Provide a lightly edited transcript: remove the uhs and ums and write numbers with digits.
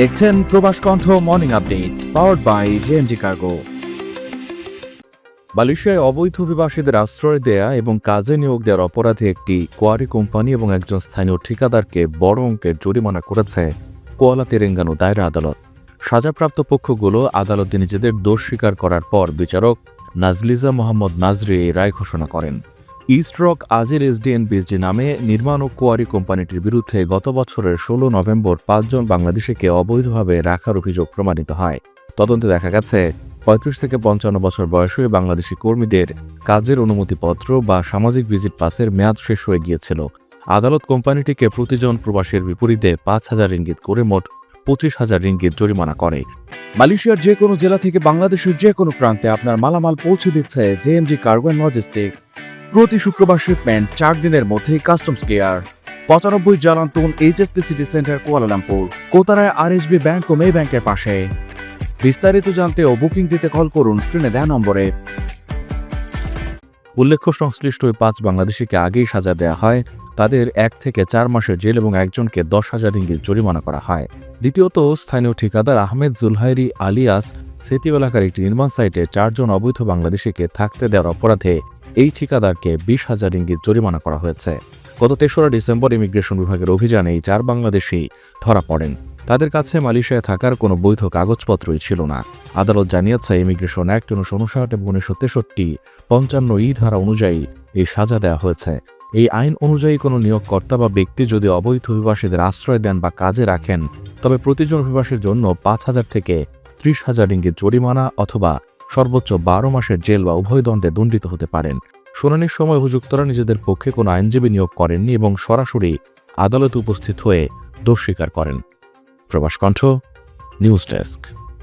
দেখছেন Probash Kontho morning update powered by JMG cargo. মালয়েশিয়ায় অবৈধ অভিবাসীদের আশ্রয় দেয়া এবং কাজে নিয়োগ দেওয়ার অপরাধে একটি কোয়ারি কোম্পানি এবং একজন স্থানীয় ঠিকাদারকে বড় অঙ্কের জরিমানা করেছে কুয়ালা তেরেঙ্গানু দায়রা আদালত। সাজাপ্রাপ্ত পক্ষগুলো আদালতে নিজেদের দোষ স্বীকার করার পর বিচারক নাজলিজা মোহাম্মদ নাজরি এই রায় ঘোষণা করেন। ইস্ট রক আজির এসডিএনপিএসডি নামে নির্মাণ ও কোয়ারি কোম্পানিটির বিরুদ্ধে গত বছরের ১৬ নভেম্বর ৫ জন বাংলাদেশিকে অবৈধভাবে রাখার অভিযোগ প্রমাণিত হয়। তদন্তে দেখা গেছে ৩৫ থেকে ৫৫ বছর বয়সী বাংলাদেশি কর্মীদের কাজের অনুমতিপত্র বা সামাজিক ভিজিট পাসের মেয়াদ শেষ হয়ে গিয়েছিল। আদালত কোম্পানিটিকে প্রতিজন প্রবাসীর বিপরীতে ৫,০০০ রিঙ্গিত করে মোট ২৫,০০০ রিঙ্গিত জরিমানা করে। মালয়েশিয়ার যে কোনো জেলা থেকে বাংলাদেশের যে কোনো প্রান্তে আপনার মালামাল পৌঁছে দিচ্ছে জেএমজি কার্গো অ্যান্ড লজিস্টিক্স। প্রতি শুক্রবার শিপমেন্ট ৪ দিনের মধ্যেই কাস্টমস কেয়ার। ৯৫ জালান্তুন এইচএসটি সিটি সেন্টার কুয়ালালামপুর, কোতারায় আরএসবি ব্যাংক ও মে ব্যাংকের পাশে। বিস্তারিত জানতে ও বুকিং দিতে কল করুন স্ক্রিনে দেওয়া নম্বরে। উল্লেখ্য, সংশ্লিষ্ট ওই ৫ বাংলাদেশিকে আগেই সাজা দেওয়া হয়। তাদের ১ থেকে ৪ মাসের জেল এবং একজনকে ১০,০০০ রিঙ্গিত জরিমানা করা হয়। দ্বিতীয়ত, স্থানীয় ঠিকাদার আহমেদ জুলহাইরি আলিয়াস সেতিও এলাকার একটি নির্মাণ সাইটে ৪ জন অবৈধ বাংলাদেশিকে থাকতে দেওয়ার অপরাধে এই ঠিকাদারকে ২০,০০০ রিঙ্গিত জরিমানা করা হয়েছে। গত ৩রা ডিসেম্বর ইমিগ্রেশন বিভাগের অভিযানে এই ৪ বাংলাদেশি ধরা পড়েন। তাদের কাছে মালয়েশিয়ায় থাকার কোনো বৈধ কাগজপত্রই ছিল না। আদালত জানিয়েছে, ইমিগ্রেশন অ্যাক্ট ১৯৫৯ এবং ১৯৬৩ ৫৫ ধারা অনুযায়ী এই সাজা দেওয়া হয়েছে। এই আইন অনুযায়ী কোনো নিয়োগকর্তা বা ব্যক্তি যদি অবৈধ অভিবাসীদের আশ্রয় দেন বা কাজে রাখেন, তবে প্রতিজন অভিবাসীর জন্য ৫,০০০ থেকে ৩০,০০০ রিঙ্গিত জরিমানা অথবা সর্বোচ্চ ১২ মাসের জেল বা উভয় দণ্ডে দণ্ডিত হতে পারেন। শুনানির সময় অভিযুক্তরা নিজেদের পক্ষে কোনো আইনজীবী নিয়োগ করেননি এবং সরাসরি আদালতে উপস্থিত হয়ে দোষ স্বীকার করেন। প্রবাস কণ্ঠ নিউজ ডেস্ক।